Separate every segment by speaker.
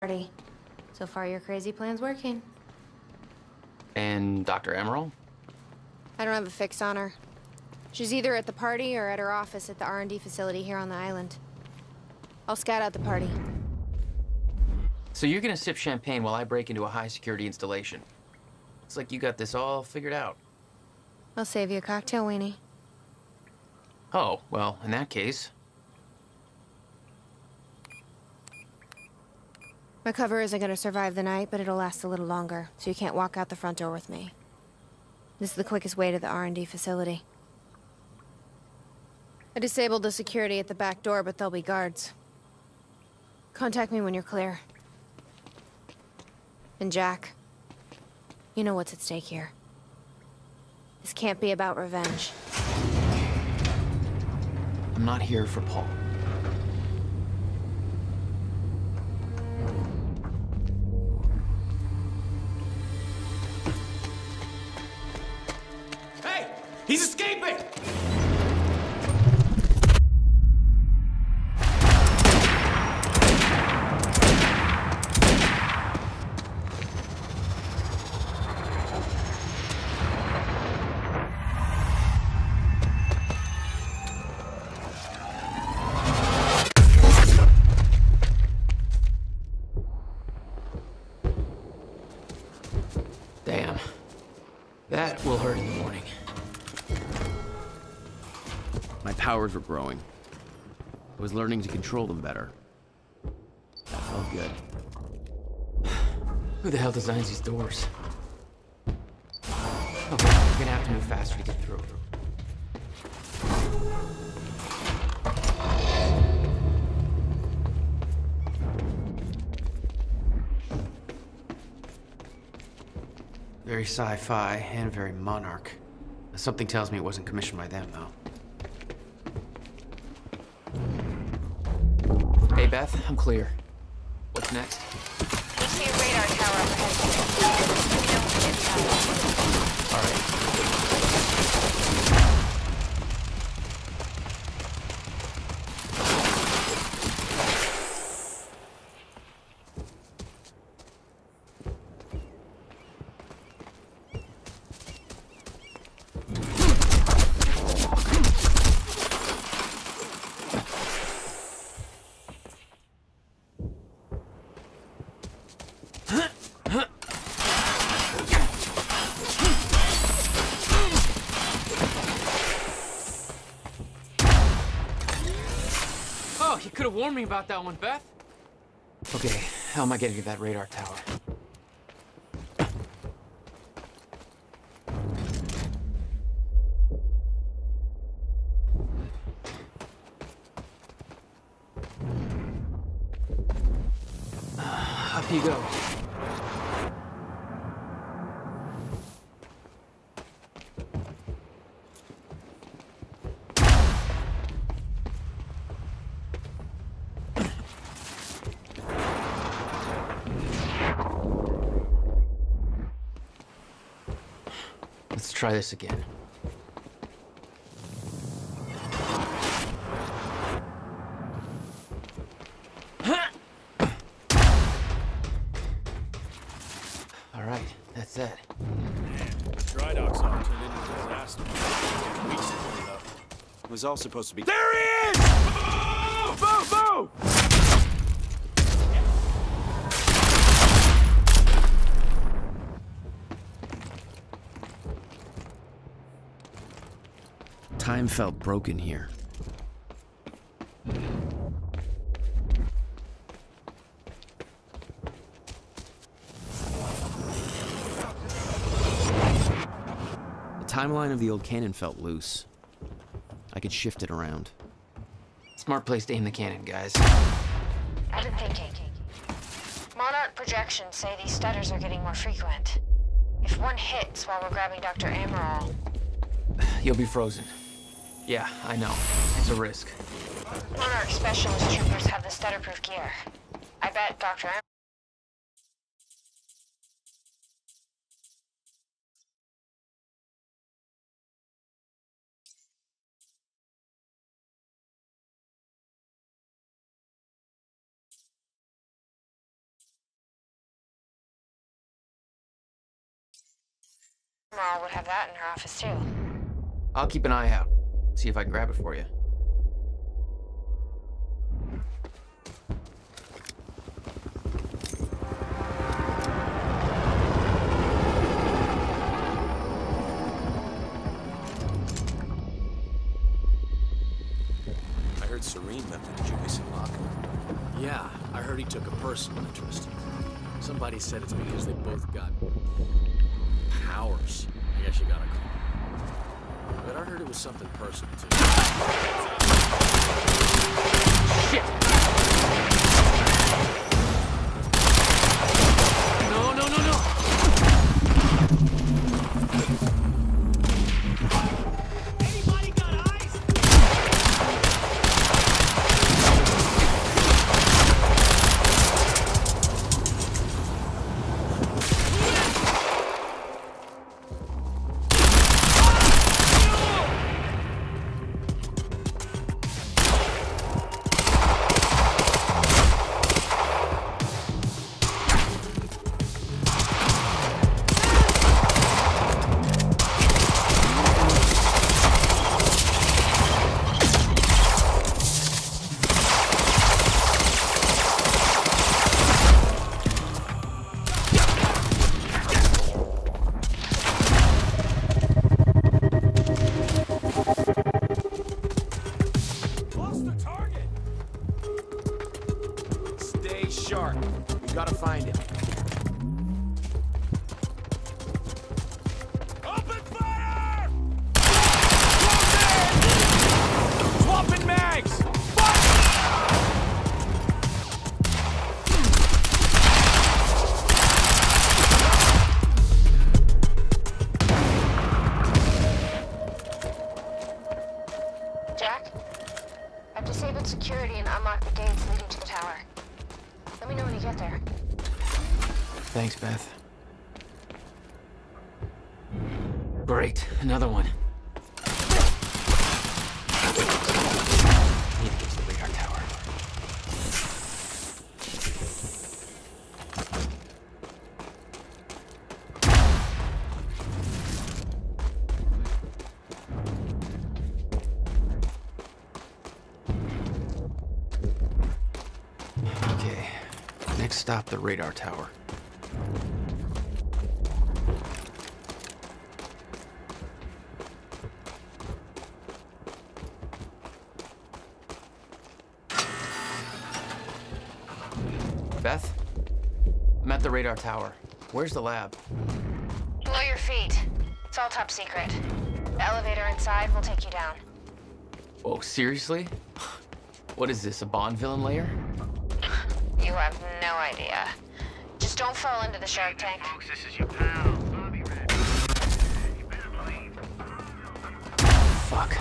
Speaker 1: party. So far, your crazy plan's working.
Speaker 2: And Dr. Emerald?
Speaker 1: I don't have a fix on her. She's either at the party or at her office at the R&D facility here on the island. I'll scout out the party.
Speaker 2: So you're gonna sip champagne while I break into a high-security installation. It's like you got this all figured out.
Speaker 1: I'll save you a cocktail, Weenie.
Speaker 2: Oh, well, in that case...
Speaker 1: My cover isn't gonna survive the night, but it'll last a little longer, so you can't walk out the front door with me. This is the quickest way to the R&D facility. I disabled the security at the back door, but there'll be guards. Contact me when you're clear. And Jack, you know what's at stake here. This can't be about revenge.
Speaker 2: I'm not here for Paul.
Speaker 3: Hey! He's escaping!
Speaker 2: Damn. That will hurt in the morning.
Speaker 4: My powers were growing. I was learning to control them better. That felt good.
Speaker 2: Who the hell designs these doors? Okay, we're gonna have to move faster to get through. Very sci-fi and very Monarch. Something tells me it wasn't commissioned by them, though. Hey, Beth, I'm clear. What's next?
Speaker 1: We see a radar tower up ahead. Let me know when you get south.
Speaker 2: All right. Oh, you could have warned me about that one, Beth. Okay, how am I getting to that radar tower? Up you go. Let's try this again. All right, that's it.
Speaker 5: Dry docks all turned into a disaster. Weeks to clean it up. It was all supposed to be. There he is! Boo! Boo!
Speaker 4: Time felt broken here. The timeline of the old cannon felt loose. I could shift it around.
Speaker 2: Smart place to aim the cannon, guys.
Speaker 1: I've been thinking. Monarch projections say these stutters are getting more frequent. If one hits while we're grabbing Dr. Amaral...
Speaker 2: You'll be frozen. Yeah, I know. It's a risk.
Speaker 1: Monarch specialist troopers have the stutter-proof gear. I bet Dr. Amaral... Emerald would have that in her office too.
Speaker 2: I'll keep an eye out. See if I can grab it for you.
Speaker 5: I heard Serene met with Joyce and Locke.
Speaker 6: Yeah, I heard he took a personal interest. Somebody said it's because they both got powers, I guess you gotta call it. But I heard it was something personal, too.
Speaker 2: Shit! No, no, no, no!
Speaker 3: Anybody got eyes? Lost the target.
Speaker 5: Stay sharp. We gotta find it.
Speaker 3: Open fire!
Speaker 5: Swapping mags!
Speaker 1: Jack, I've disabled security and unlocked the gates leading to the tower. Let me know when you get there.
Speaker 2: Thanks, Beth. Great, another one. Need to get to the radar tower. Okay, next stop, the radar tower. Beth? I'm at the radar tower. Where's the lab?
Speaker 1: Below your feet. It's all top secret. The elevator inside will take you down.
Speaker 2: Oh, seriously? What is this, a Bond villain lair?
Speaker 1: You have no idea. Just don't fall into the shark tank.
Speaker 7: Folks, this is your pal, Bobby Red. You better believe.
Speaker 2: Fuck.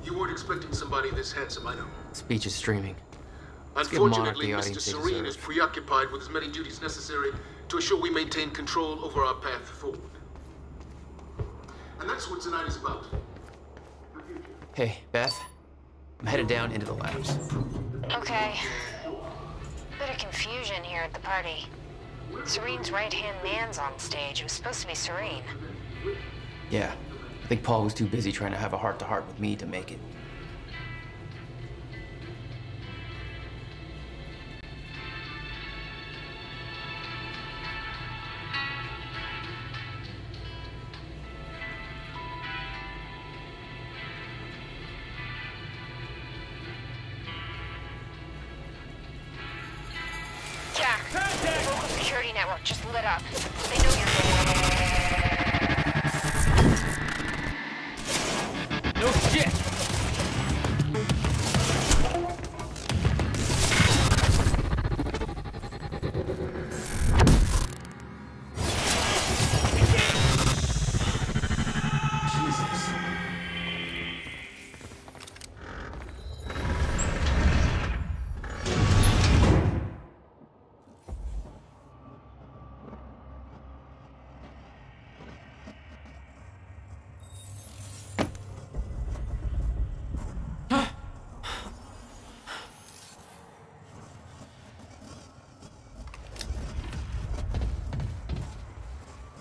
Speaker 8: You weren't expecting somebody this handsome, I know.
Speaker 2: Speech is streaming. give Monarch
Speaker 8: Unfortunately,
Speaker 2: the
Speaker 8: Mr.
Speaker 2: audience they
Speaker 8: Serene is
Speaker 2: deserve.
Speaker 8: preoccupied with as many duties necessary to assure we maintain control over our path forward. And that's what tonight is about.
Speaker 2: Hey, Beth. I'm headed down into the labs.
Speaker 1: Okay. Bit of confusion here at the party. Serene's right-hand man's on stage. It was supposed to be Serene.
Speaker 2: Yeah. I think Paul was too busy trying to have a heart-to-heart with me to make it.
Speaker 1: Jack, local security security network just lit up. They know you're there.
Speaker 2: No shit!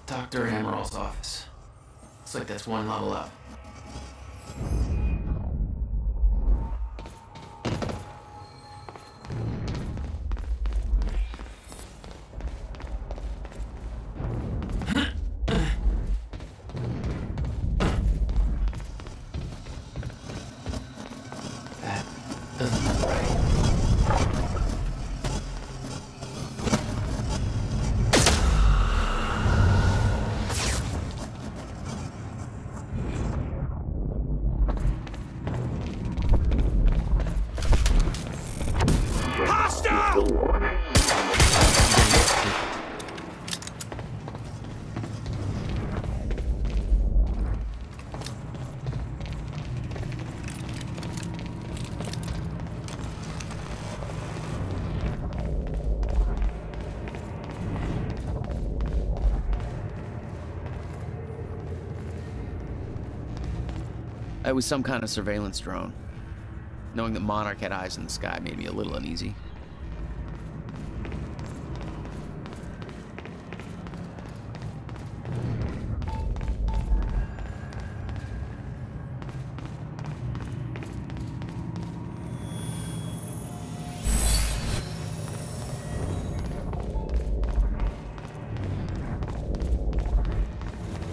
Speaker 2: Dr. Amaril's office. Looks like that's one level up. That doesn't look right.
Speaker 4: It was some kind of surveillance drone. Knowing that Monarch had eyes in the sky made me a little uneasy.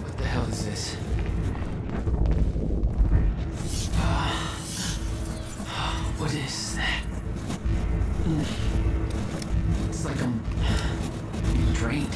Speaker 2: What the hell is this? What is that? It's like I'm being drained.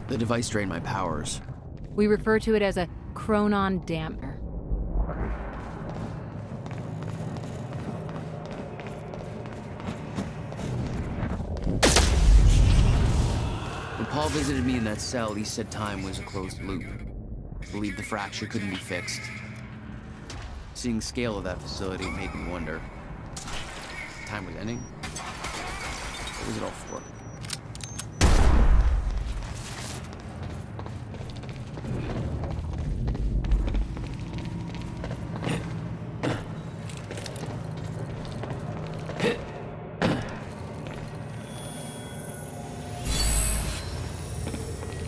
Speaker 4: The device drained my powers.
Speaker 9: We refer to it as a chronon dampener.
Speaker 4: When Paul visited me in that cell, he said time was a closed loop. I believed the fracture couldn't be fixed. Seeing the scale of that facility made me wonder. Time was ending? What was it all for?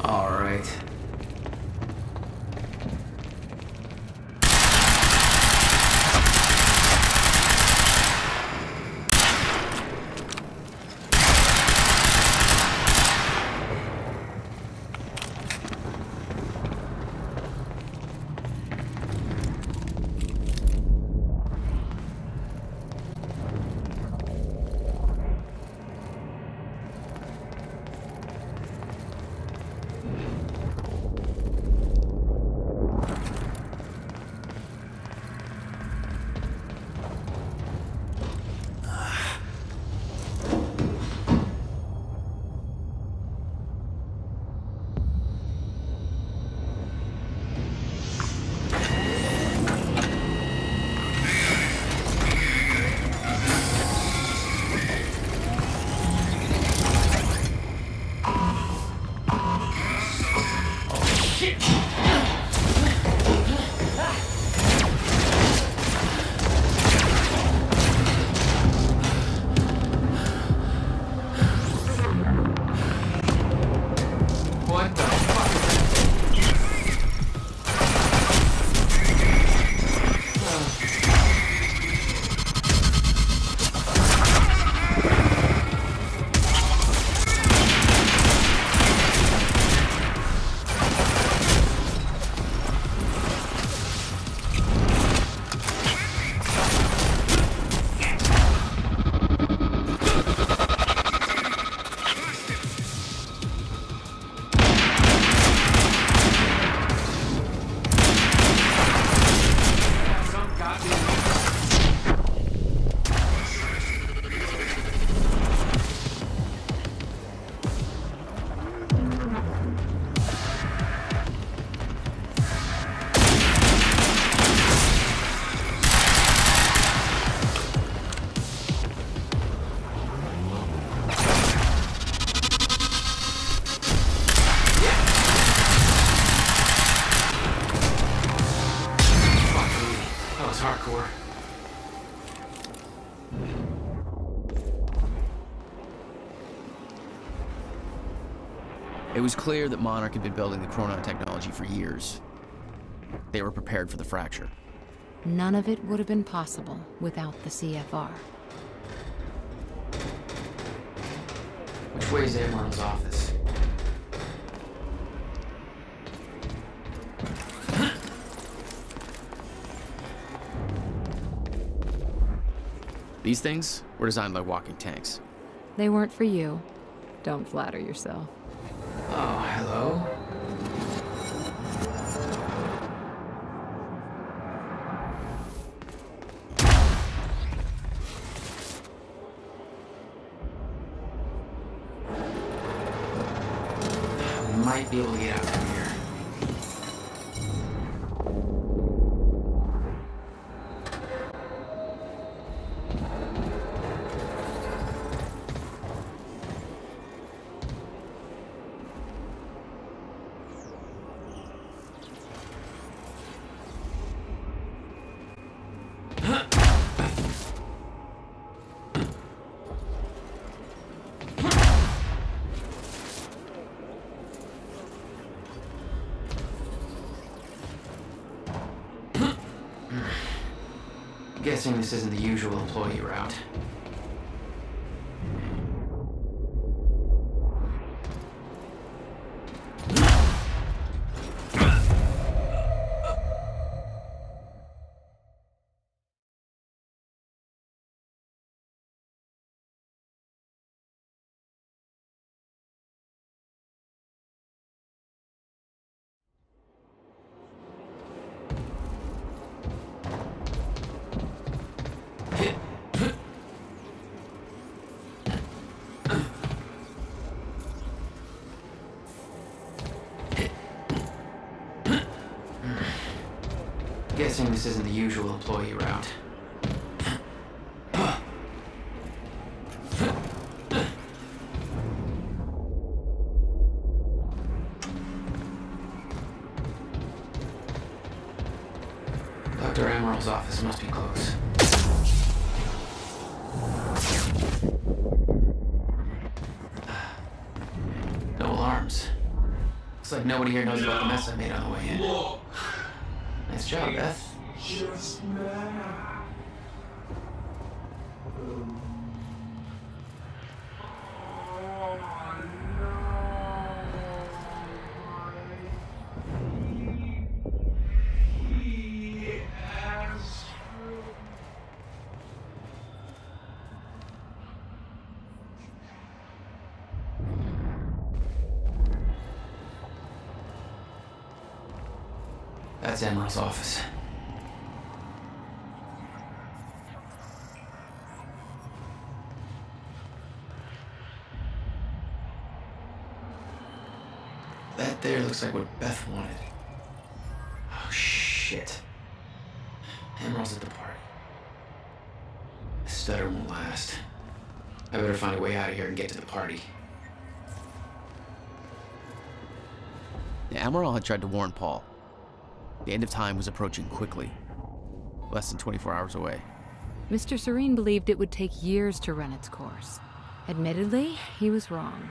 Speaker 2: All right.
Speaker 4: It was clear that Monarch had been building the Chronon technology for years. They were prepared for the fracture.
Speaker 9: None of it would have been possible without the CFR.
Speaker 2: Which way is Amron's office?
Speaker 4: These things were designed by walking tanks.
Speaker 9: They weren't for you. Don't flatter yourself.
Speaker 2: Oh, hello? We might be able to get out from here. Guessing this isn't the usual employee route. Guessing this isn't the usual employee route. Dr. Amaril's office must be close. No alarms. Looks like nobody here knows about the mess I made on the way in. Nice job, Beth. That's Amaril's office. That there looks like what Beth wanted. Oh, shit. Amaril's at the party. This stutter won't last. I better find a way out of here and get to the party.
Speaker 4: Amaral had tried to warn Paul. The end of time was approaching quickly. Less than 24 hours away.
Speaker 9: Mr. Serene believed it would take years to run its course. Admittedly, he was wrong.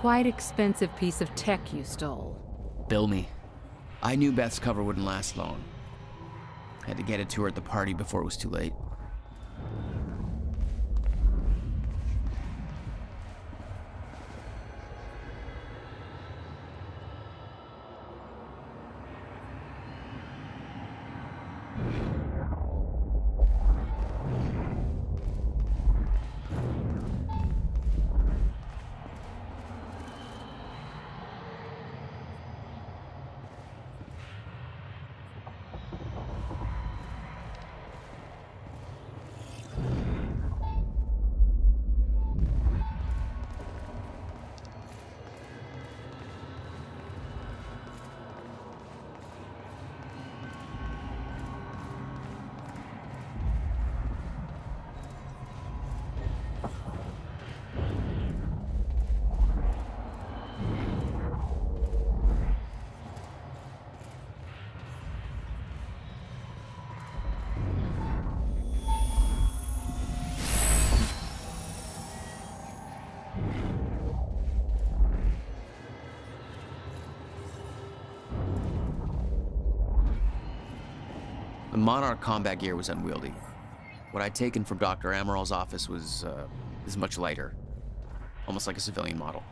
Speaker 9: Quite expensive piece of tech you stole.
Speaker 4: Bill me. I knew Beth's cover wouldn't last long. Had to get it to her at the party before it was too late. The Monarch combat gear was unwieldy. What I'd taken from Dr. Amaral's office was much lighter, almost like a civilian model.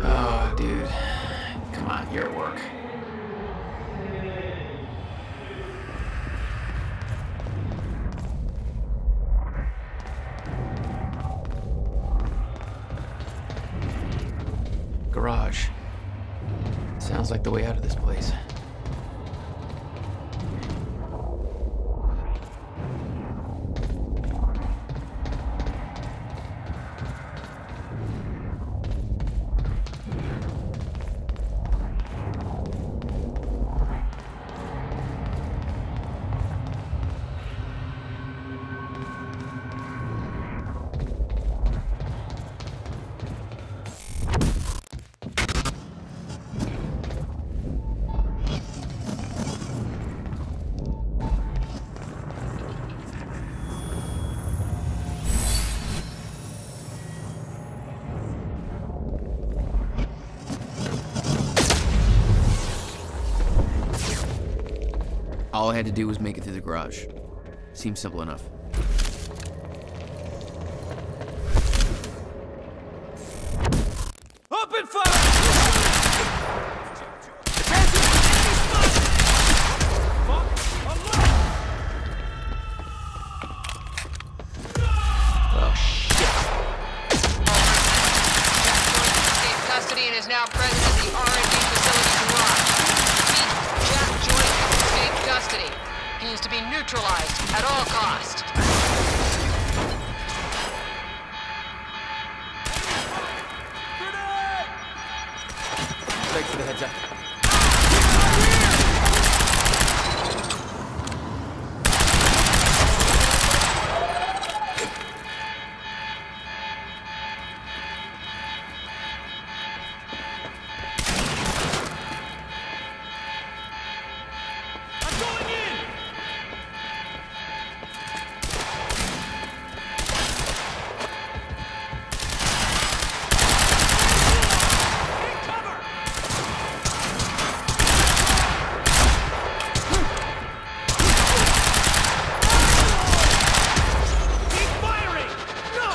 Speaker 2: Oh, dude. Come on, you're at work. Garage. Sounds like the way out of this place.
Speaker 4: All I had to do was make it through the garage. Seemed simple enough.
Speaker 3: Open fire!
Speaker 2: Oh, shit.
Speaker 10: Escaped custody and is now present at the R&D facility garage. Repeat, Jack Joyce escaped custody. He is to be neutralized at all costs.
Speaker 4: Thanks for the heads up.
Speaker 3: I'm going in! Take cover! Keep firing! Go!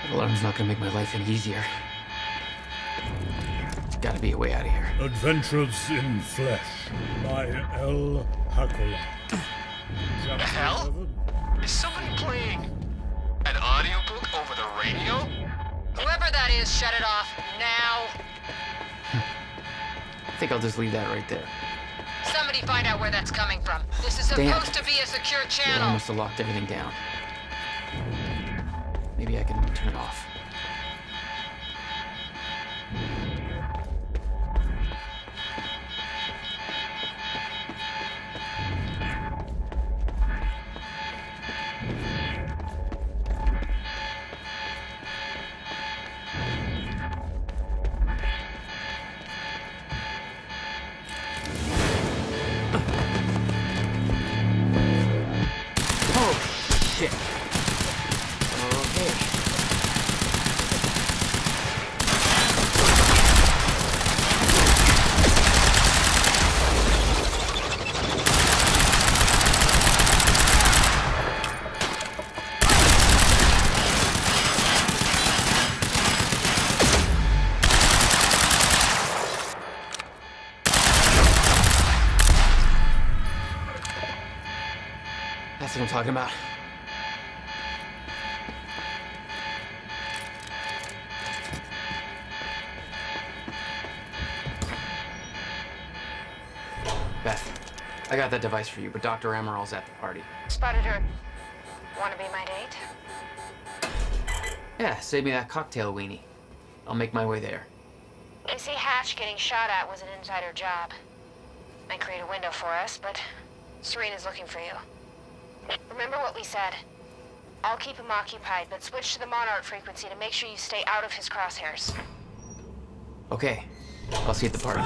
Speaker 2: That alarm's not gonna make my life any easier. There's gotta be a way out of here.
Speaker 11: Adventures in Flesh by L. Hakola.
Speaker 12: The hell? Is somebody playing an audiobook over the radio?
Speaker 10: Whoever that is, shut it off now.
Speaker 2: I think I'll just leave that right there.
Speaker 10: Somebody find out where that's coming from. This is
Speaker 2: Damn.
Speaker 10: supposed to be a secure
Speaker 2: I
Speaker 10: channel.
Speaker 2: must have locked everything down. Maybe I can turn it off. Oh, shit. Okay. That's what I'm talking about. Beth, I got that device for you, but Dr. Amaral's at the party.
Speaker 1: Spotted her. Wanna be my date?
Speaker 2: Yeah, save me that cocktail weenie. I'll make my way there.
Speaker 1: They say Hatch getting shot at was an insider job. Might create a window for us, but Serena's looking for you. Remember what we said. I'll keep him occupied, but switch to the Monarch frequency to make sure you stay out of his crosshairs.
Speaker 2: Okay, I'll see you at the party.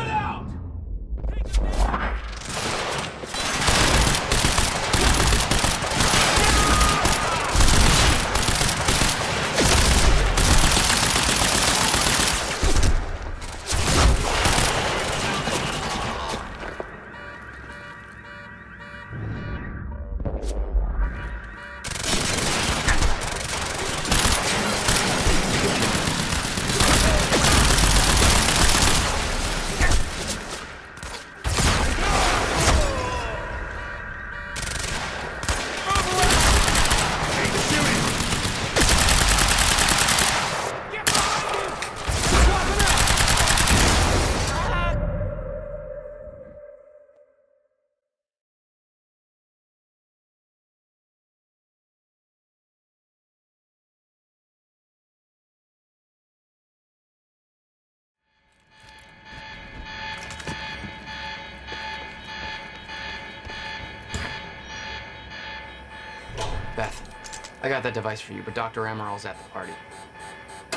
Speaker 2: Beth, I got that device for you, but Dr. Amaral's at the party.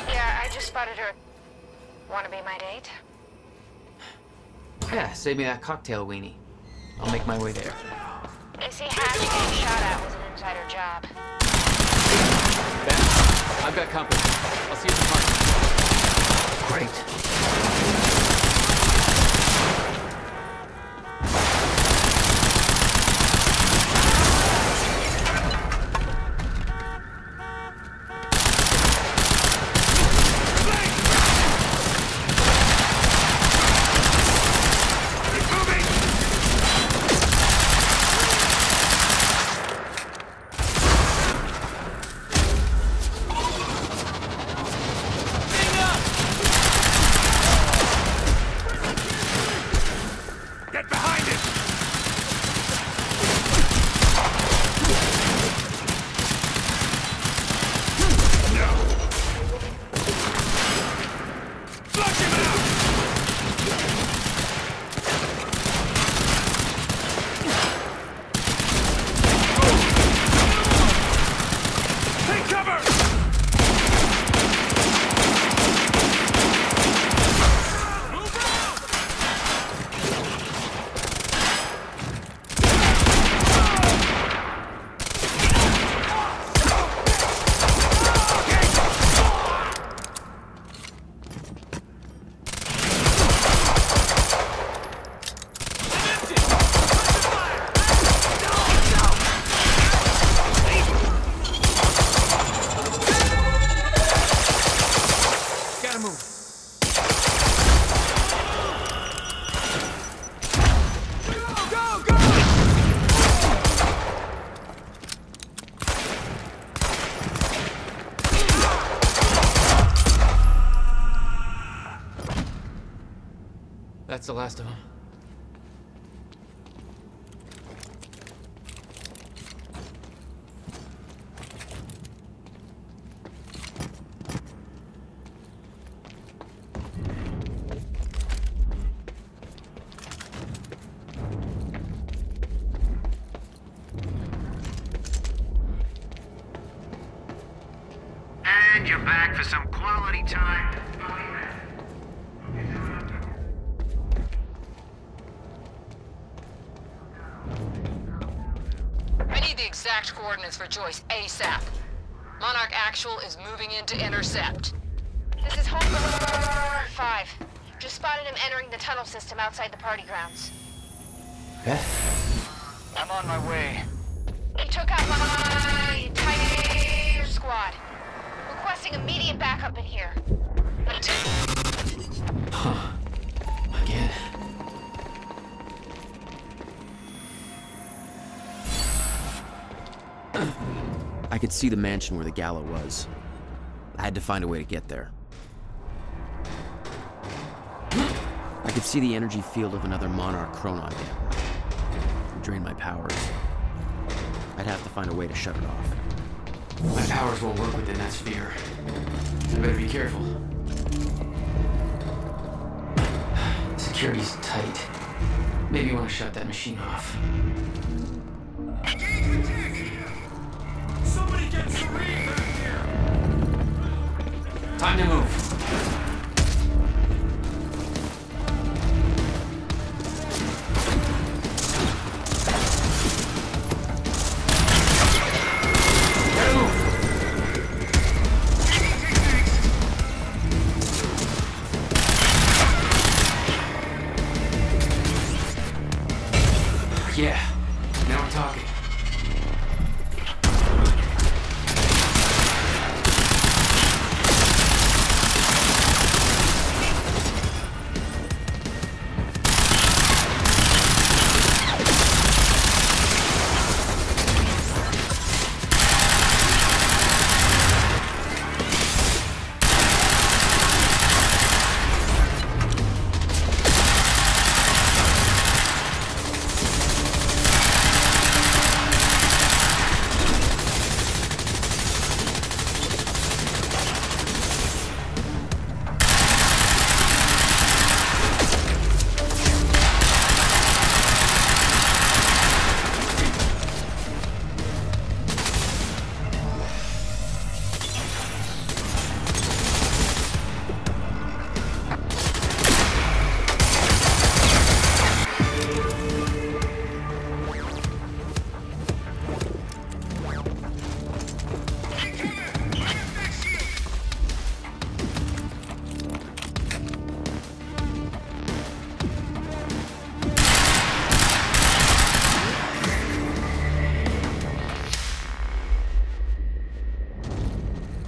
Speaker 1: Yeah, I just spotted her. Wanna be my date?
Speaker 2: Yeah, save me that cocktail weenie. I'll make my way there.
Speaker 1: They say Hatch getting shot at was an insider job.
Speaker 2: Beth, I've got company. I'll see you at the party. Great. That's the last of them.
Speaker 7: And you're back for some quality time.
Speaker 10: I need the exact coordinates for Joyce ASAP. Monarch Actual is moving in to intercept.
Speaker 1: This is Home 5. Just spotted him entering the tunnel system outside the party grounds.
Speaker 2: Beth?
Speaker 12: I'm on my way.
Speaker 1: He took out my entire squad. Requesting immediate backup in here.
Speaker 2: Huh. Again.
Speaker 4: I could see the mansion where the gala was. I had to find a way to get there. I could see the energy field of another Monarch Chronon dam. It would drain my powers. I'd have to find a way to shut it off.
Speaker 2: My powers won't work within that sphere. I better be careful. Security's tight. Maybe you want to shut that machine off.
Speaker 3: Somebody get Serene back here!
Speaker 2: Time to move. Yeah, now we're talking.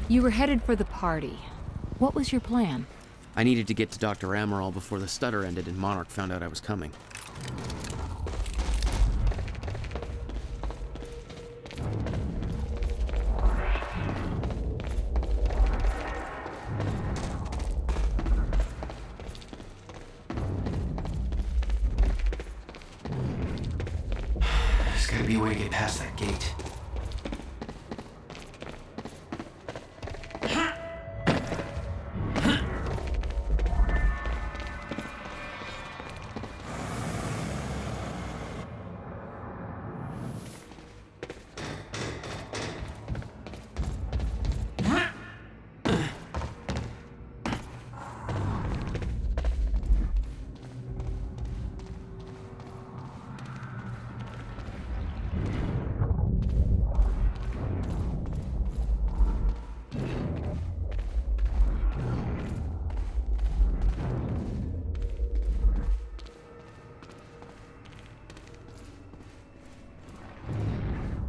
Speaker 9: You were headed for the party. What was your plan?
Speaker 4: I needed to get to Dr. Amaral before the stutter ended and Monarch found out I was coming.
Speaker 2: There's gotta be a way to get past that gate.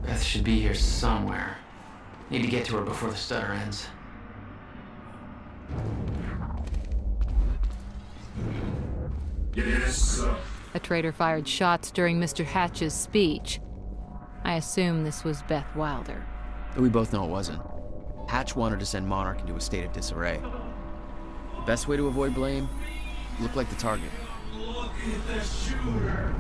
Speaker 2: Beth should be here somewhere. Need to get to her before the stutter ends.
Speaker 11: Yes, sir.
Speaker 9: A traitor fired shots during Mr. Hatch's speech. I assume this was Beth Wilder.
Speaker 4: We both know it wasn't. Hatch wanted to send Monarch into a state of disarray. The best way to avoid blame? Look like the target.
Speaker 11: Look at the shooter.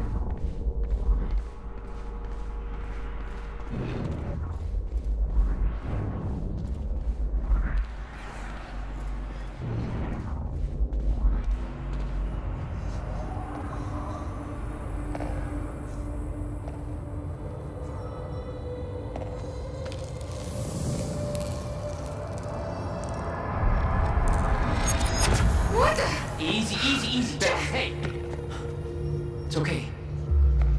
Speaker 2: Easy, Beth. Hey! It's okay.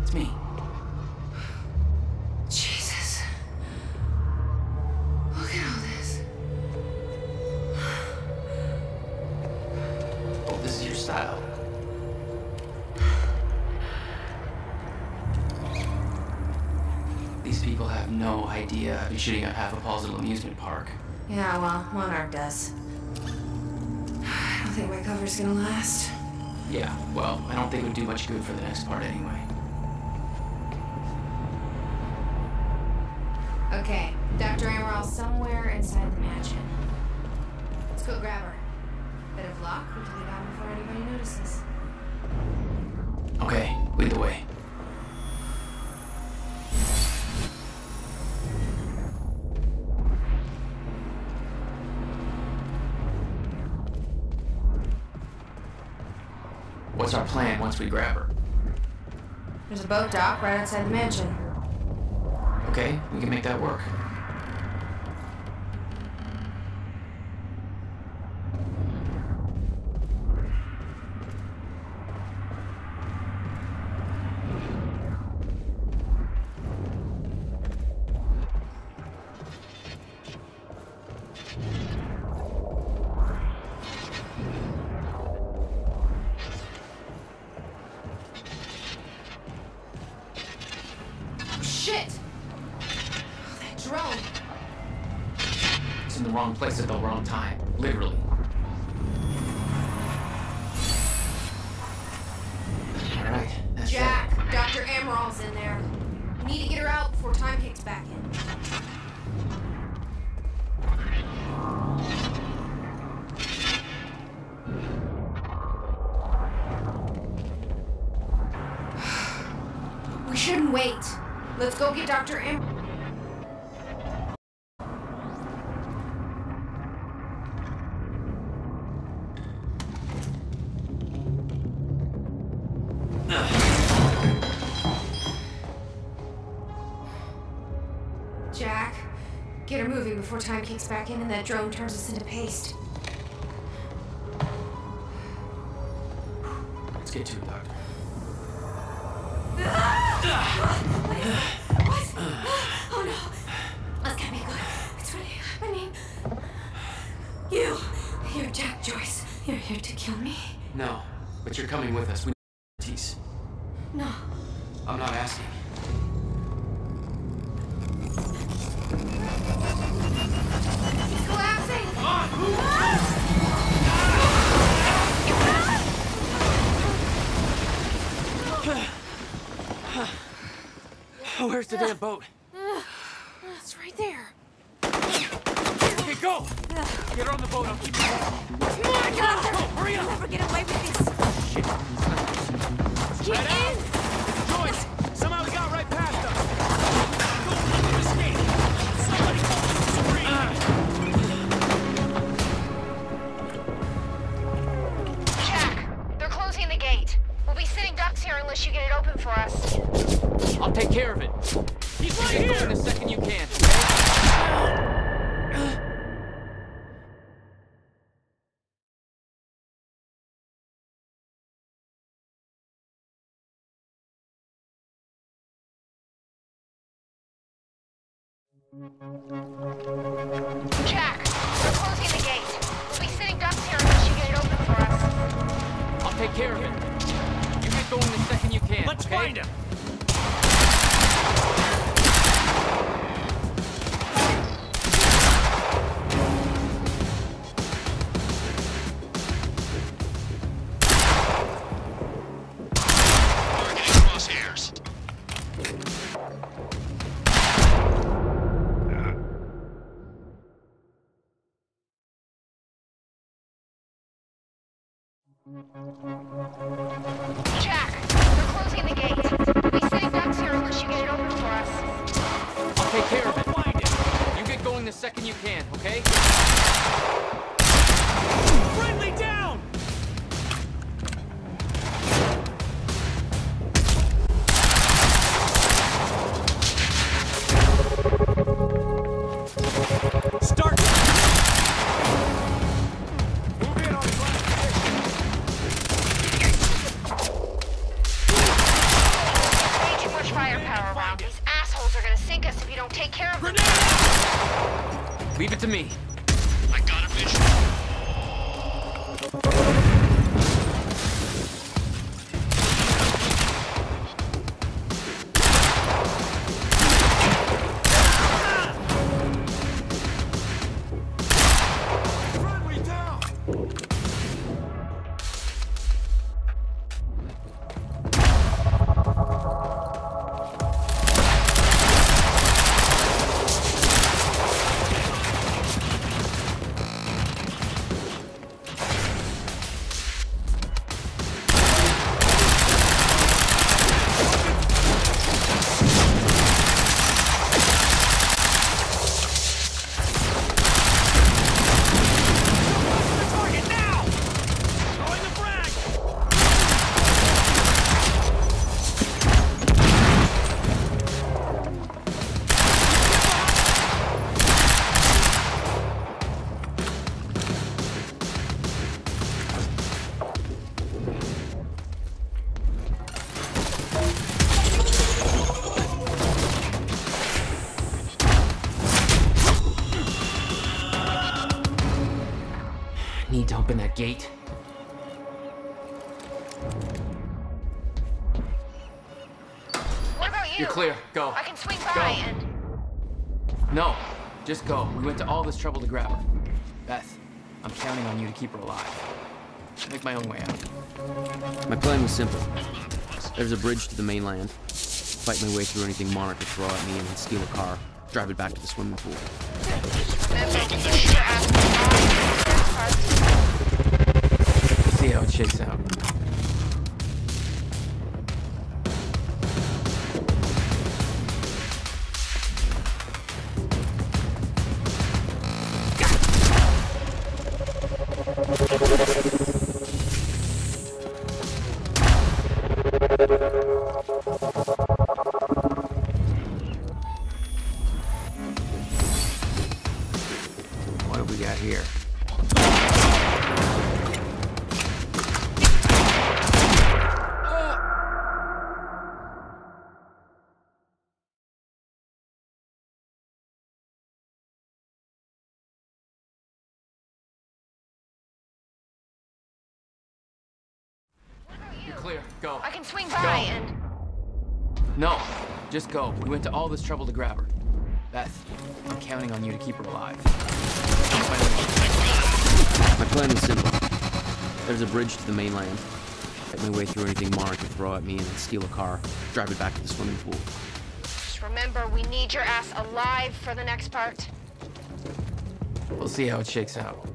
Speaker 2: It's me.
Speaker 1: Jesus. Look at all this.
Speaker 2: Oh, this is your style. These people have no idea I've been shooting up half of Paul's little amusement park.
Speaker 1: Yeah, well, Monarch does. I don't think my cover's gonna last.
Speaker 2: Yeah, well, I don't think it would do much good for the next part anyway.
Speaker 1: Okay, Dr. Emerald's somewhere inside the mansion. Let's go grab her. Bit of luck, we can get out before anybody notices.
Speaker 2: Okay, lead the way. What's our plan once we grab her?
Speaker 1: There's a boat dock right outside the mansion.
Speaker 2: Okay, we can make that work.
Speaker 1: Shit! That drone!
Speaker 2: It's in the wrong place at the wrong time. Literally. Alright, that's
Speaker 1: Jack, Dr. Emerald's in there. We need to get her out before time kicks back in. We shouldn't wait. Let's go get Dr. Emerald. Jack, get her moving before time kicks back in and that drone turns us into paste.
Speaker 2: Let's get to it, Doctor.
Speaker 1: What? Oh no. That's gotta be good. It's really happening. You're Jack Joyce. You're here to kill me?
Speaker 2: No, but you're coming with us. We need expertise.
Speaker 1: No.
Speaker 2: I'm not asking.
Speaker 1: It's collapsing!
Speaker 2: Where's the damn boat?
Speaker 1: It's right there.
Speaker 2: Okay, go! Get her on the boat, I'll keep you moving.
Speaker 1: Come on, Doctor!
Speaker 2: Go, hurry up!
Speaker 1: We'll never get away with this.
Speaker 2: Shit.
Speaker 1: Get in!
Speaker 5: Joyce! Somehow we got right past them! Go, let them escape! Somebody call Serene!
Speaker 1: Jack, they're closing the gate. We'll be sitting ducks here unless you get it open for us.
Speaker 4: I'll take care of it.
Speaker 5: He's right
Speaker 4: Get
Speaker 5: here!
Speaker 4: going the second you can, okay?
Speaker 1: Jack, they're closing the gate. We'll be sitting ducks here unless you get it open for us.
Speaker 4: I'll take care of it. You get going the second you can,
Speaker 5: Let's
Speaker 4: okay?
Speaker 5: find him!
Speaker 12: Targeting crosshairs.
Speaker 1: Jack, they're closing the gate. We'll be sitting ducks here unless you get it open for us.
Speaker 4: I'll take care of it. You get going the second you can, okay?
Speaker 5: Friendly down! Start! Move in on flank position.
Speaker 1: Way too much firepower around. These assholes are gonna sink us if you don't take care of them.
Speaker 4: Leave it to me.
Speaker 12: I got a vision.
Speaker 5: Friendly down!
Speaker 2: need to open that gate.
Speaker 1: What about you?
Speaker 2: You're clear. Go.
Speaker 1: I can swing by and...
Speaker 2: No, just go. We went to all this trouble to grab her. Beth, I'm counting on you to keep her alive. I'll make my own way out.
Speaker 4: My plan was simple. There's a bridge to the mainland. Fight my way through anything Monarch could throw at me and then steal a car. Drive it back to the swimming pool.
Speaker 2: We'll see how it shakes out.
Speaker 4: What have we got here?
Speaker 2: You're clear. Go.
Speaker 1: I can swing by and...
Speaker 2: No, just go. We went to all this trouble to grab her. Beth, I'm counting on you to keep her alive.
Speaker 4: My plan was simple. There's a bridge to the mainland. Fight my way through anything Monarch could throw at me and then steal a car. Drive it back to the swimming pool.
Speaker 1: Just remember, we need your ass alive for the next part.
Speaker 2: We'll see how it shakes out.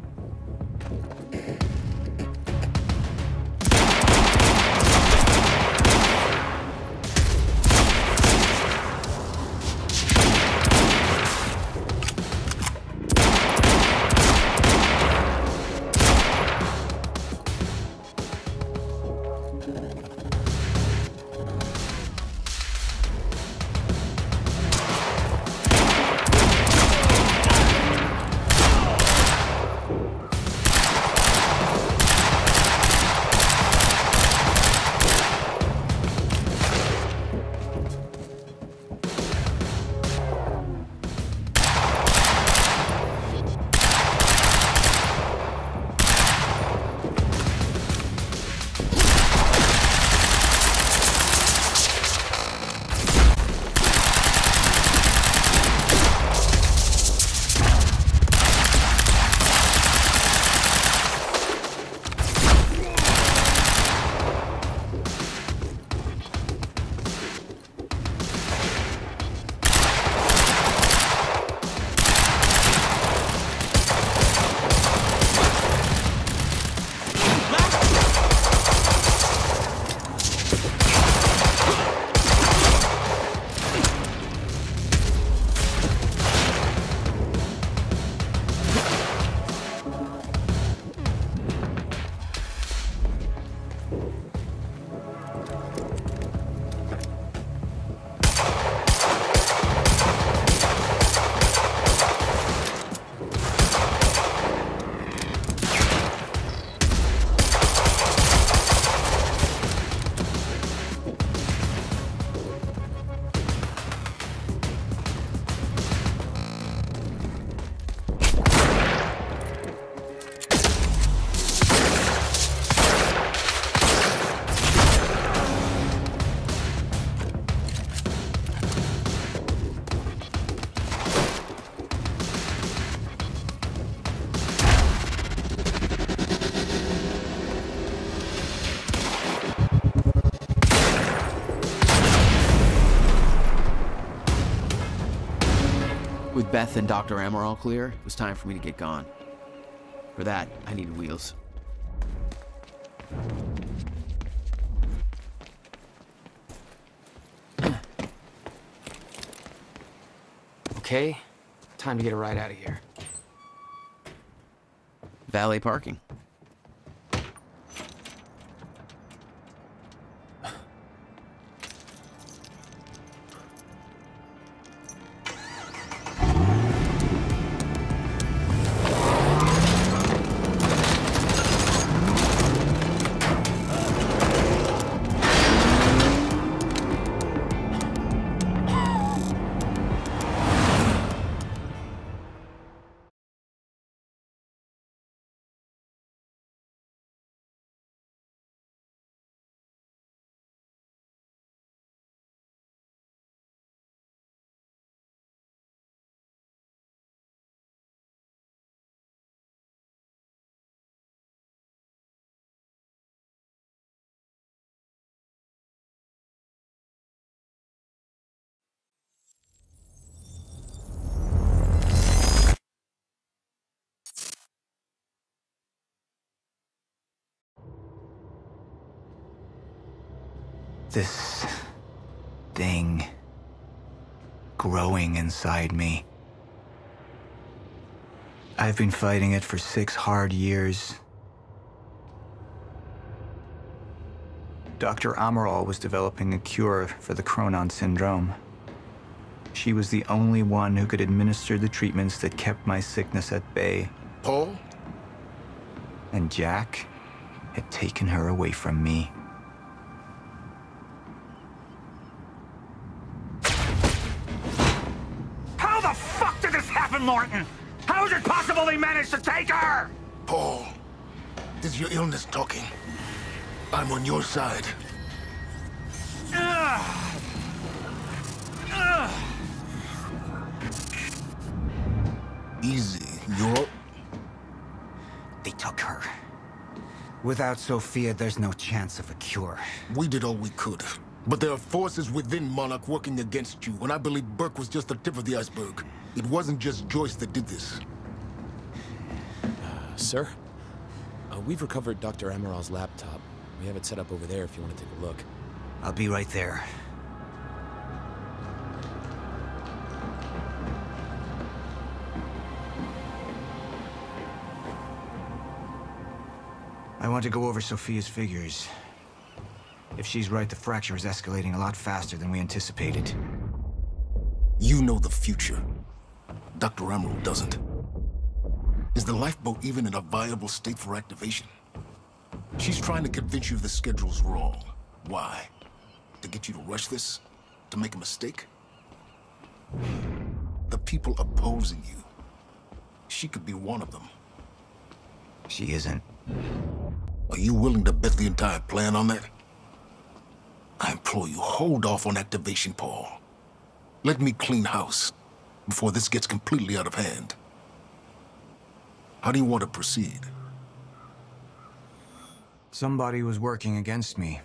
Speaker 4: With Beth and Dr. Amor all clear, it was time for me to get gone. For that, I needed wheels.
Speaker 2: Okay, time to get a ride out of here.
Speaker 4: Valet parking.
Speaker 2: This thing growing inside me. I've been fighting it for 6 hard years. Dr. Amaral was developing a cure for the Chronon syndrome. She was the only one who could administer the treatments that kept my sickness at bay.
Speaker 13: Paul?
Speaker 2: And Jack had taken her away from me.
Speaker 3: How the fuck did this happen, Martin? How is it possible they managed to take her?
Speaker 13: Paul, this is your illness talking. I'm on your side. Easy, you're...
Speaker 2: They took her. Without Sophia, there's no chance of a cure.
Speaker 13: We did all we could. But there are forces within Monarch working against you, and I believe Burke was just the tip of the iceberg. It wasn't just Joyce that did this.
Speaker 6: Sir? We've recovered Dr. Amaral's laptop. We have it set up over there if you want to take a look.
Speaker 2: I'll be right there. I want to go over Sophia's figures. If she's right, the fracture is escalating a lot faster than we anticipated.
Speaker 13: You know the future. Dr. Amaral doesn't. Is the lifeboat even in a viable state for activation? She's trying to convince you the schedule's wrong. Why? To get you to rush this? To make a mistake? The people opposing you. She could be one of them.
Speaker 2: She isn't.
Speaker 13: Are you willing to bet the entire plan on that? I implore you, hold off on activation, Paul. Let me clean house before this gets completely out of hand. How do you want to proceed?
Speaker 2: Somebody was working against me.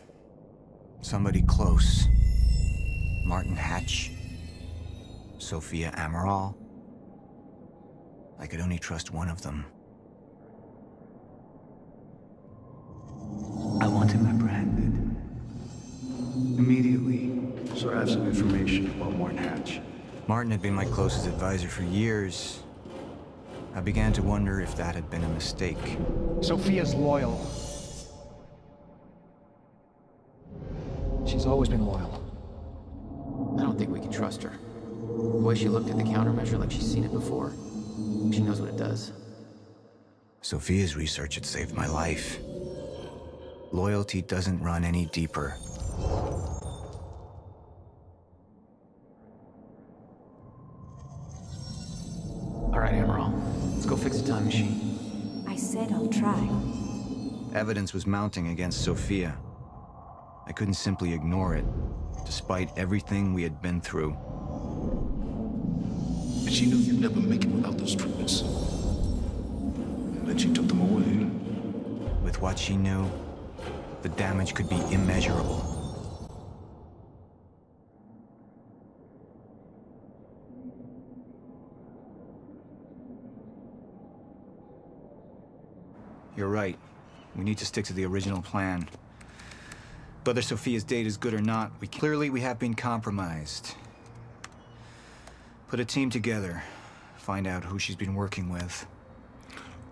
Speaker 2: Somebody close. Martin Hatch. Sophia Amaral. I could only trust one of them.
Speaker 14: I want him apprehended. Immediately. So I have some information about Martin Hatch.
Speaker 2: Martin had been my closest advisor for years. I began to wonder if that had been a mistake.
Speaker 15: Sophia's loyal. She's always been loyal.
Speaker 4: I don't think we can trust her. The way she looked at the countermeasure like she's seen it before. She knows what it does.
Speaker 2: Sophia's research had saved my life. Loyalty doesn't run any deeper.
Speaker 4: All right, Amaral. Let's go fix the time machine.
Speaker 16: I said I'll try.
Speaker 2: Evidence was mounting against Sophia. I couldn't simply ignore it, despite everything we had been through.
Speaker 13: And she knew you'd never make it without those treatments. And then she took them away.
Speaker 2: With what she knew, the damage could be immeasurable. You're right. We need to stick to the original plan. Whether Sophia's date is good or not, we have been compromised. Put a team together. Find out who she's been working with.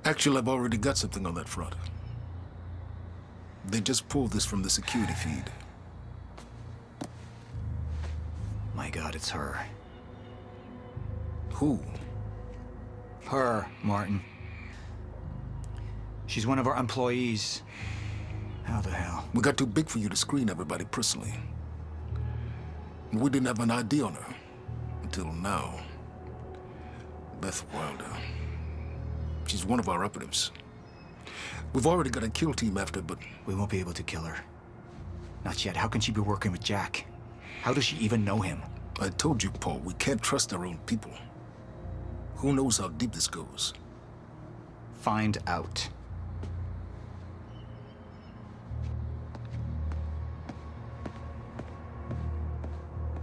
Speaker 13: Actually, I've already got something on that front. They just pulled this from the security feed.
Speaker 2: My God, it's her.
Speaker 13: Who?
Speaker 2: Her, Martin. She's one of our employees. How the hell?
Speaker 13: We got too big for you to screen everybody personally. And we didn't have an ID on her. Until now. Beth Wilder. She's one of our operatives. We've already got a kill team after, but...
Speaker 2: We won't be able to kill her. Not yet. How can she be working with Jack? How does she even know him?
Speaker 13: I told you, Paul, we can't trust our own people. Who knows how deep this goes?
Speaker 2: Find out.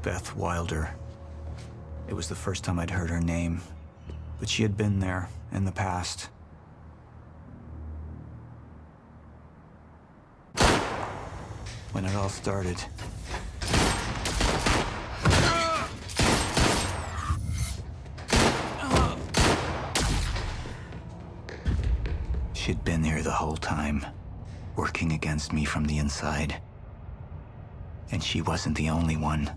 Speaker 2: Beth Wilder. It was the first time I'd heard her name, but she had been there in the past. When it all started,
Speaker 16: She'd been there the whole time, working against me from the inside. And she wasn't the only one.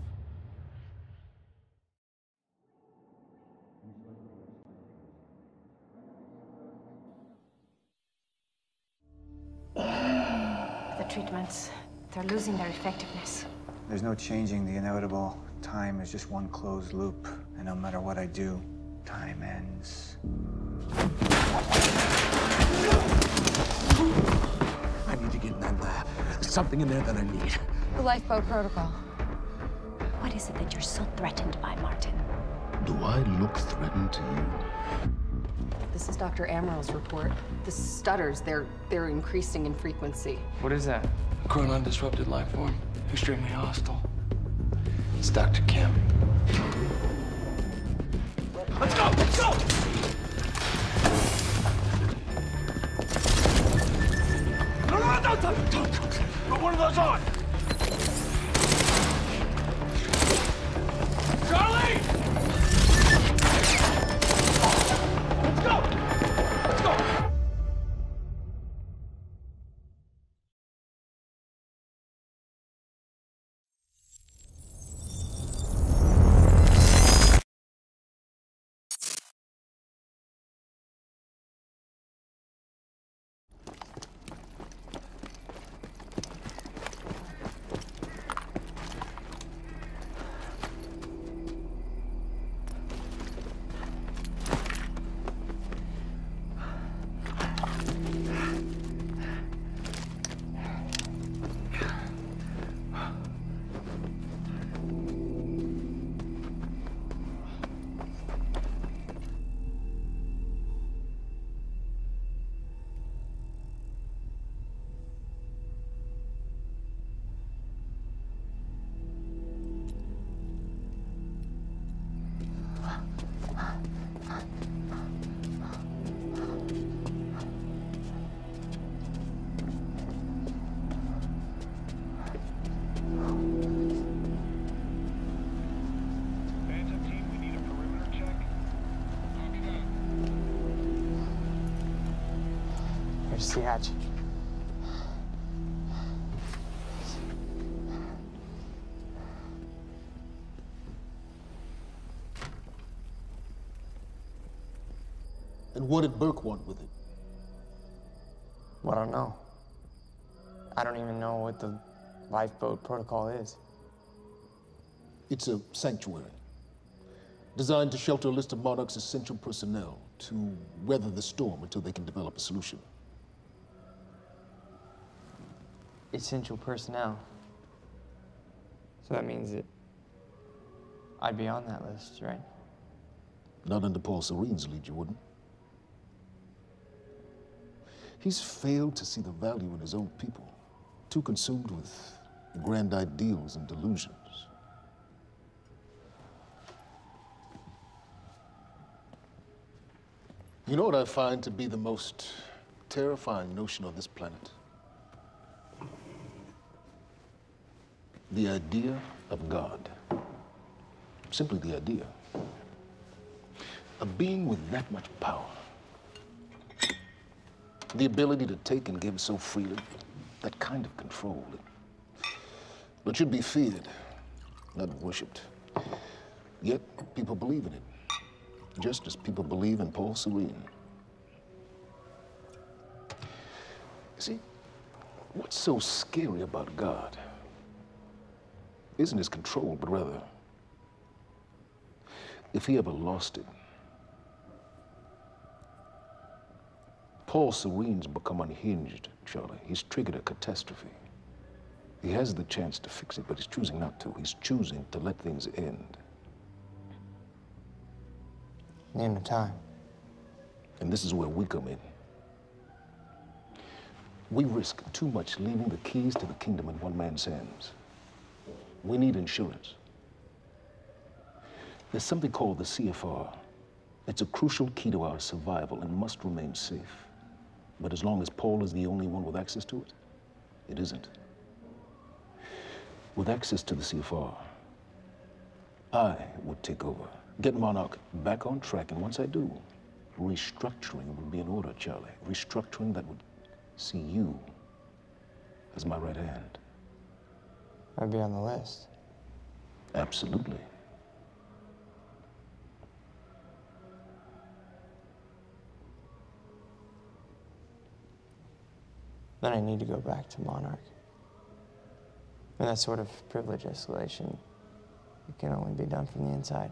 Speaker 17: The treatments, they're losing their effectiveness.
Speaker 14: There's no changing the inevitable. Time is just one closed loop, and no matter what I do, time ends.
Speaker 13: I need to get in that lab. There's something in there that I need.
Speaker 17: The lifeboat protocol.
Speaker 18: What is it that you're so threatened by, Martin?
Speaker 13: Do I look threatened to you?
Speaker 19: This is Dr. Amaril's report. The stutters, they're increasing in frequency.
Speaker 20: What is that? A chronon disrupted life form. Extremely hostile. It's Dr. Kim.
Speaker 3: Let's go! Let's go! No, don't! Put one of those on! Charlie! Let's go! Let's go!
Speaker 20: Here's the hatch.
Speaker 13: And what did Burke want with it?
Speaker 20: Well, I don't know. I don't even know what the lifeboat protocol is.
Speaker 13: It's a sanctuary, designed to shelter a list of Monarch's essential personnel to weather the storm until they can develop a solution.
Speaker 20: Essential personnel. So that means that I'd be on that list, right?
Speaker 13: Not under Paul Serene's lead, you wouldn't. He's failed to see the value in his own people, too consumed with grand ideals and delusions. You know what I find to be the most terrifying notion on this planet? The idea of God. Simply the idea. A being with that much power. The ability to take and give so freely. That kind of control. It should be feared, not worshipped. Yet, people believe in it. Just as people believe in Paul Serene. See, what's so scary about God isn't his control, but rather, if he ever lost it. Paul Serene's become unhinged, Charlie. He's triggered a catastrophe. He has the chance to fix it, but he's choosing not to. He's choosing to let things end.
Speaker 20: Name the time.
Speaker 13: And this is where we come in. We risk too much leaving the keys to the kingdom in one man's hands. We need insurance. There's something called the CFR. It's a crucial key to our survival and must remain safe. But as long as Paul is the only one with access to it, it isn't. With access to the CFR, I would take over, get Monarch back on track, and once I do, Restructuring would be in order, Charlie. Restructuring that would see you as my right hand.
Speaker 20: I'd be on the list.
Speaker 13: Absolutely.
Speaker 20: Then I need to go back to Monarch. And that sort of privilege escalation, it can only be done from the inside.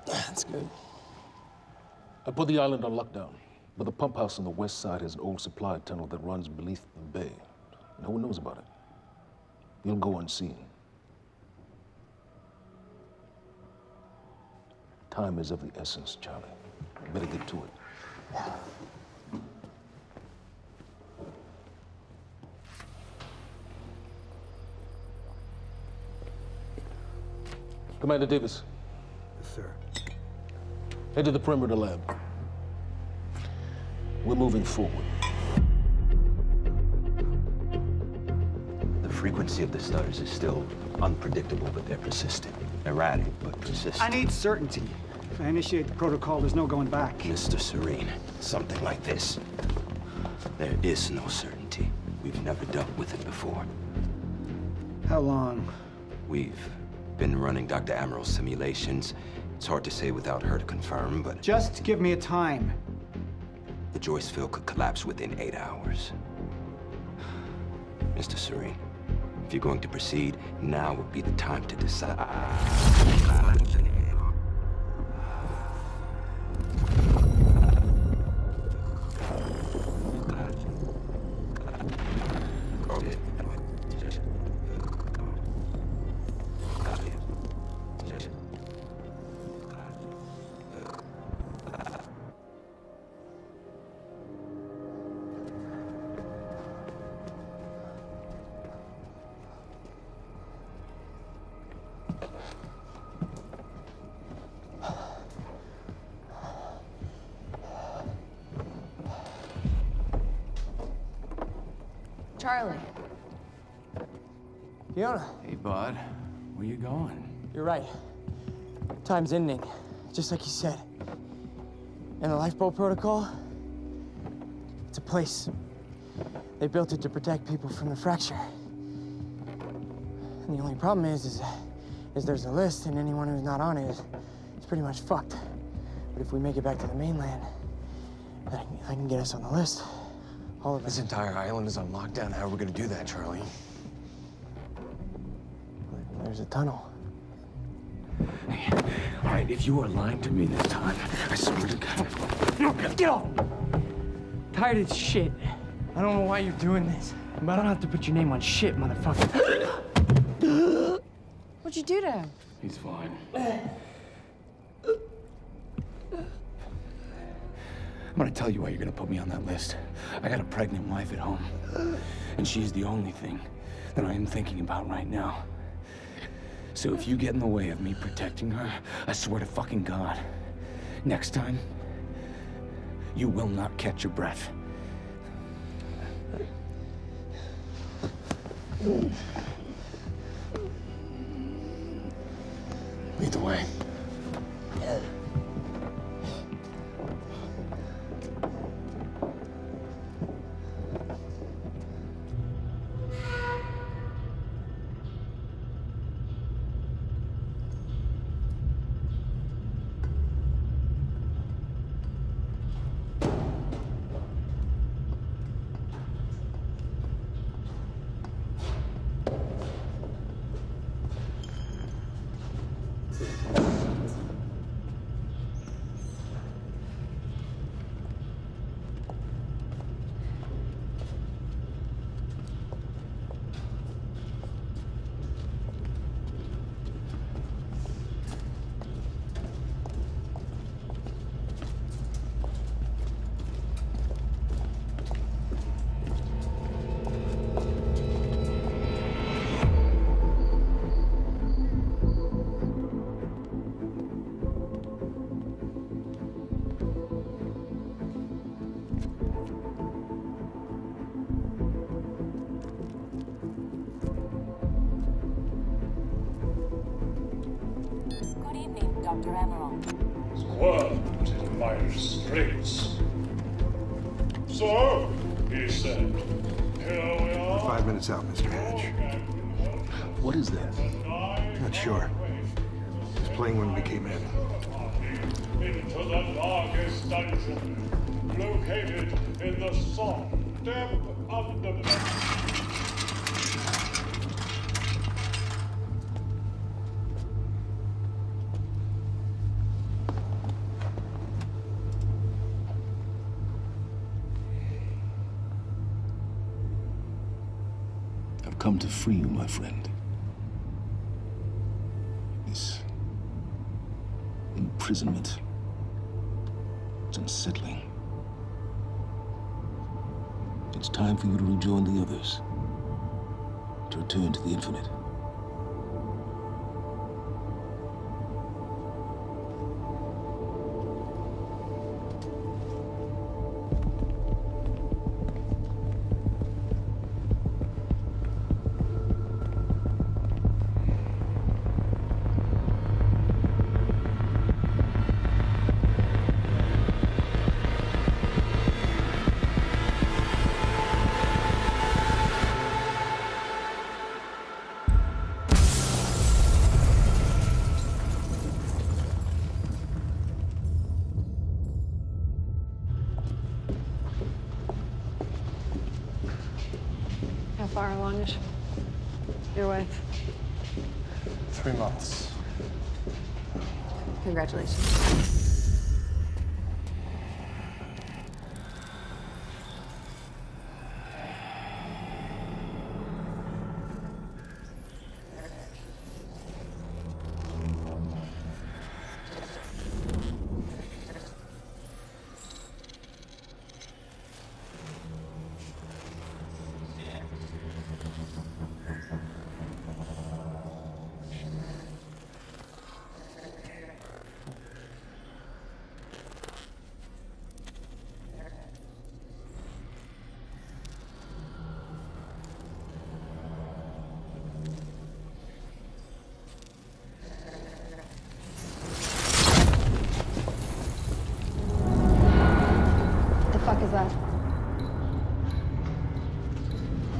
Speaker 13: That's good. I put the island on lockdown, but the pump house on the west side has an old supply tunnel that runs beneath the bay. No one knows about it. You'll go unseen. Time is of the essence, Charlie. You better get to it. Commander Davis.
Speaker 11: Yes, sir.
Speaker 13: Head to the perimeter lab. We're moving forward.
Speaker 21: The frequency of the stutters is still unpredictable, but they're persistent. Erratic, but persistent.
Speaker 15: I need certainty. If I initiate the protocol, there's no going back.
Speaker 21: Mr. Serene, something like this. There is no certainty. We've never dealt with it before.
Speaker 15: How long?
Speaker 21: We've been running Dr. Amaril's simulations. It's hard to say without her to confirm, but...
Speaker 15: Just give me a time.
Speaker 21: The Joyce field could collapse within 8 hours. Mr. Serene, if you're going to proceed, now would be the time to decide.
Speaker 19: Charlie.
Speaker 20: Fiona.
Speaker 4: Hey, bud. Where you going?
Speaker 20: You're right. Time's ending, just like you said. And the lifeboat protocol? It's a place. They built it to protect people from the fracture. And the only problem is there's a list, and anyone who's not on it is pretty much fucked. But if we make it back to the mainland, I can get us on the list. All of it.
Speaker 6: This entire island is on lockdown. How are we gonna do that, Charlie?
Speaker 20: There's a tunnel.
Speaker 6: Hey, all right, if you are lying to me this time, I swear to God.
Speaker 20: No, get off! Tired of shit. I don't know why you're doing this, but I don't have to put your name on shit, motherfucker.
Speaker 19: What'd you do to him?
Speaker 6: He's fine. I'm gonna tell you why you're gonna put me on that list. I got a pregnant wife at home, and she's the only thing that I am thinking about right now. So if you get in the way of me protecting her, I swear to fucking God, next time, you will not catch your breath. Lead the way.
Speaker 8: Dr. Emerald.
Speaker 11: Squirmed in Myers Straits. So, he said, here we are.
Speaker 22: 5 minutes out, Mr. Hatch.
Speaker 13: What is that?
Speaker 22: Not sure. Just playing when we came in.
Speaker 11: Into the darkest dungeon, located in the soft depth of the
Speaker 13: I've come to free you, my friend. This imprisonment, it's unsettling. It's time for you to rejoin the others, to return to the infinite.
Speaker 19: How far along is your wife?
Speaker 22: 3 months.
Speaker 19: Congratulations. What the fuck is that?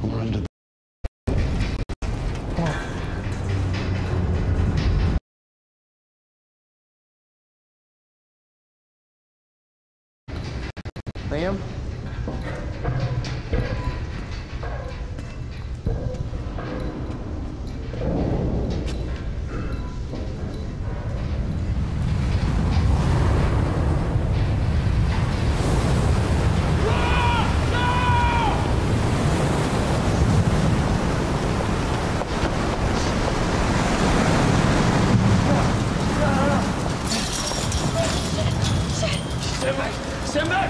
Speaker 22: We're under the...
Speaker 20: Liam?
Speaker 3: Stand back! Stand back!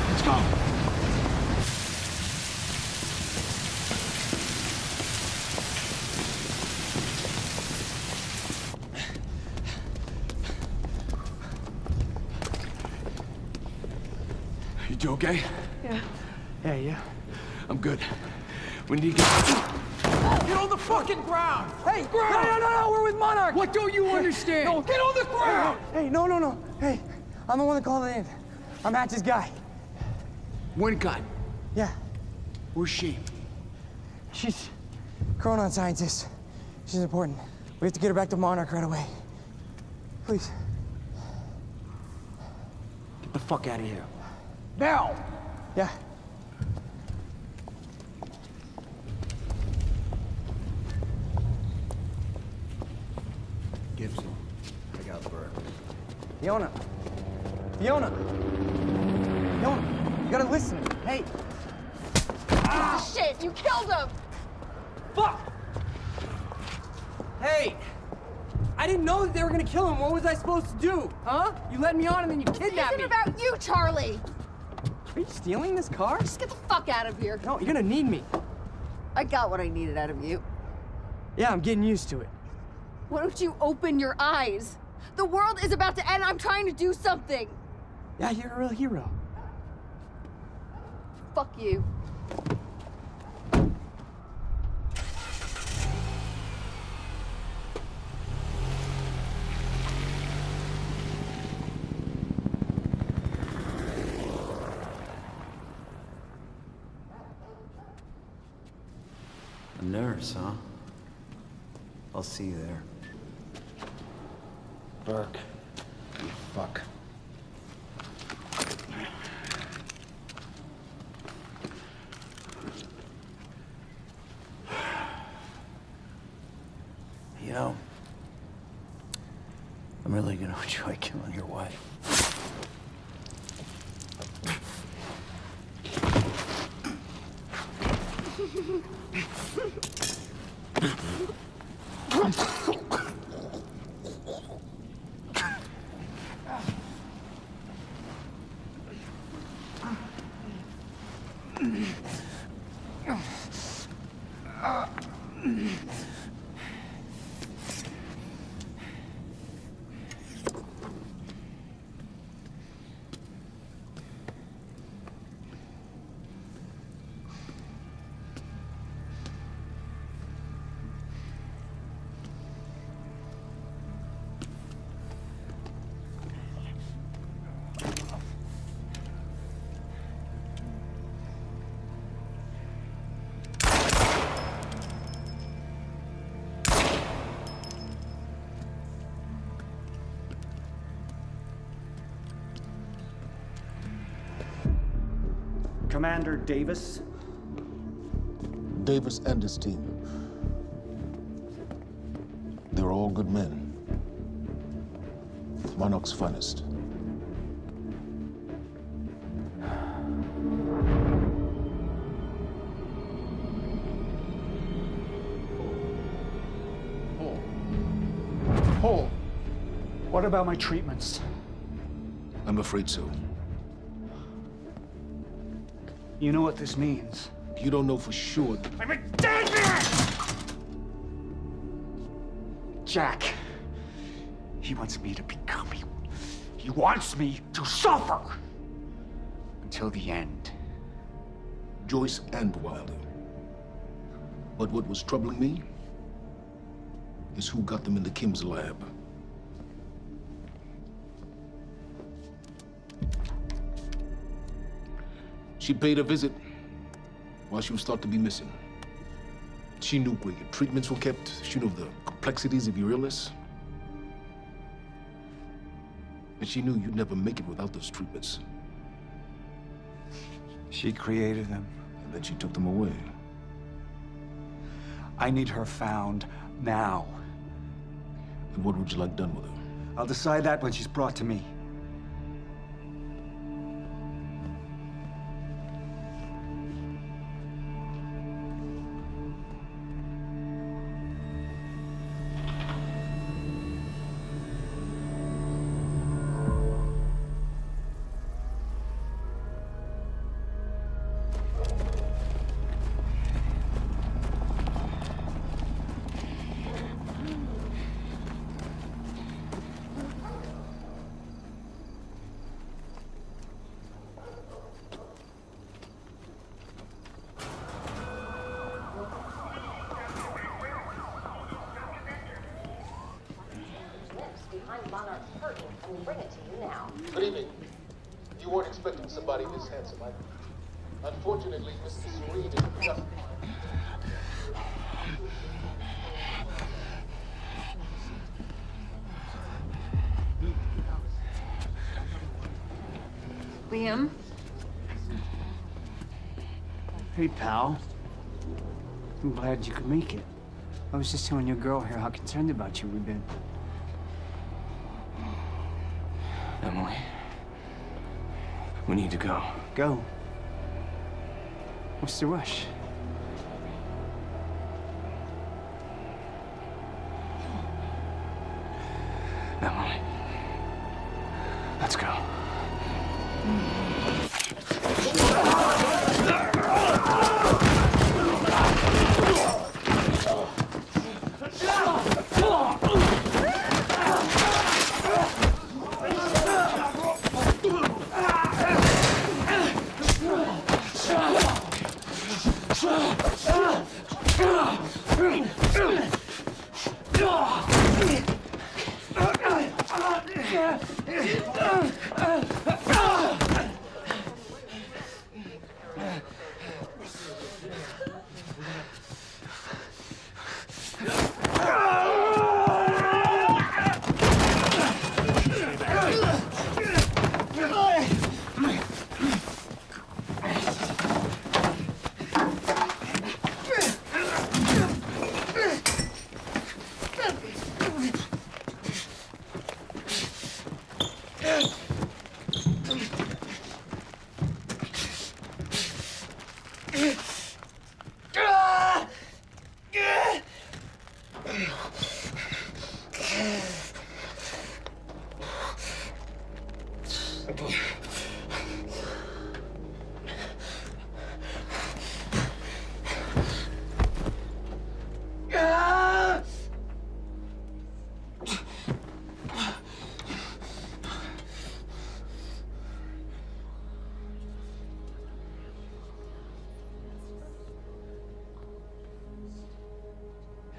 Speaker 3: Let's go. You two okay?
Speaker 19: Yeah.
Speaker 3: Yeah. I'm good. We need to get...
Speaker 20: Get on the fucking ground! Hey, no, we're with Monarch! What don't you understand? No, get on the ground! Hey, no. Hey, I'm the one that called it in. I'm Hatch's guy.
Speaker 3: Wincott.
Speaker 20: Yeah.
Speaker 3: Where's she?
Speaker 20: She's Chronon scientist. She's important. We have to get her back to Monarch right away. Please.
Speaker 3: Get the fuck out of here.
Speaker 20: Now! Yeah.
Speaker 22: Gibson, I got Burke.
Speaker 20: Fiona, you gotta listen. Hey.
Speaker 19: Shit, you killed him!
Speaker 20: Fuck! Hey! I didn't know that they were gonna kill him. What was I supposed to do? Huh? You led me on and then you kidnapped me.
Speaker 19: It isn't about you, Charlie!
Speaker 20: Are you stealing this car?
Speaker 19: Just get the fuck out of here.
Speaker 20: No, you're gonna need me.
Speaker 19: I got what I needed out of you.
Speaker 20: Yeah, I'm getting used to it.
Speaker 19: Why don't you open your eyes? The world is about to end. I'm trying to do something.
Speaker 20: Yeah, you're a real hero.
Speaker 19: Fuck you.
Speaker 21: nurse, huh? I'll see you there.
Speaker 22: Burke. You fuck.
Speaker 21: You know, I'm really gonna enjoy killing your wife.
Speaker 15: Commander Davis?
Speaker 13: Davis and his team. They're all good men. Monarch's finest.
Speaker 15: Paul, what about my treatments?
Speaker 13: I'm afraid so.
Speaker 15: You know what this means?
Speaker 13: You don't know for sure.
Speaker 15: I'm a dead man! Jack, he wants me to become you. He wants me to suffer until the end.
Speaker 13: Joyce and Wilder. But what was troubling me is who got them into Kim's lab. She paid a visit while she was thought to be missing. She knew where your treatments were kept. She knew the complexities of your illness. And she knew you'd never make it without those treatments.
Speaker 14: She created them.
Speaker 13: And then she took them away.
Speaker 14: I need her found now.
Speaker 13: And what would you like done with her?
Speaker 14: I'll decide that when she's brought to me.
Speaker 13: Good evening. You weren't expecting somebody this handsome, unfortunately, Mr. Serene is just...
Speaker 19: Liam?
Speaker 15: Hey, pal. I'm glad you could make it. I was just telling your girl here how concerned about you we've been.
Speaker 6: Emily, we need to go.
Speaker 15: Go? What's the rush?
Speaker 6: Emily, let's go.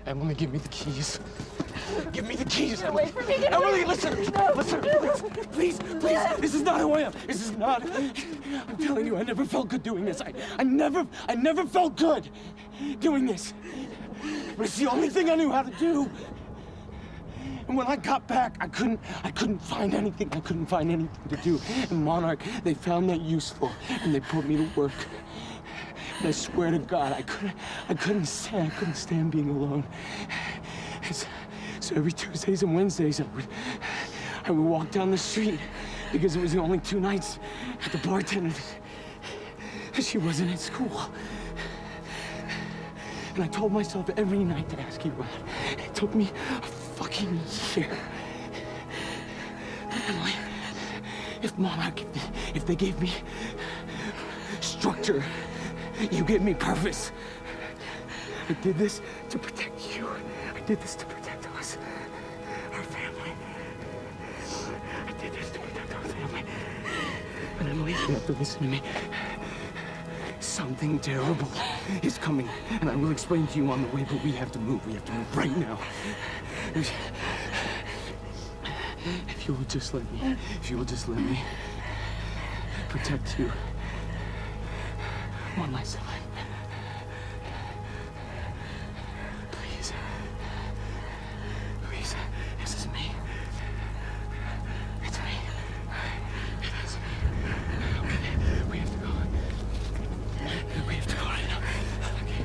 Speaker 20: Emily, give me the keys. Give me the keys.
Speaker 17: Get away from me. Get
Speaker 20: Emily,
Speaker 17: away.
Speaker 20: listen.
Speaker 17: No.
Speaker 20: Listen, please. This is not who I am. This is not. I'm telling you, I never felt good doing this. I never felt good doing this. But it's the only thing I knew how to do. And when I got back, I couldn't find anything. I couldn't find anything to do. And Monarch, they found that useful, and they put me to work. And I swear to God, I couldn't stand being alone. So every Tuesdays and Wednesdays, I would walk down the street because it was the only 2 nights at the bartender. She wasn't at school. And I told myself every night to ask you out. It took me a fucking year. But Emily, if Monarch, if they gave me structure, you gave me purpose. I did this to protect you. I did this to protect us, our family. I did this to protect our family. And Emily, you have to listen to me. Something terrible is coming, and I will explain to you on the way, but we have to move. We have to move right now. If you will just let me protect you one last time. Please. Please. This is me. It's me. It is me. Okay. We have to go. We have to go right now. Okay.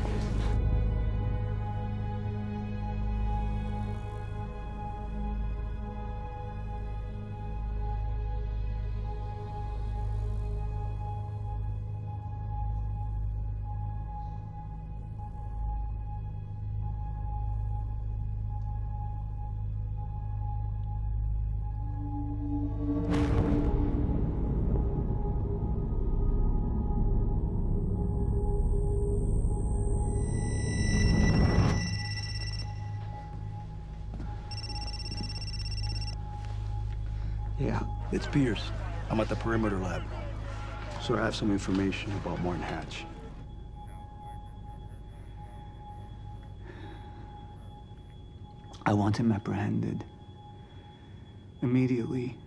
Speaker 22: Yeah, it's Pierce. I'm at the perimeter lab. So I have some information about Martin Hatch.
Speaker 16: I want him apprehended. Immediately.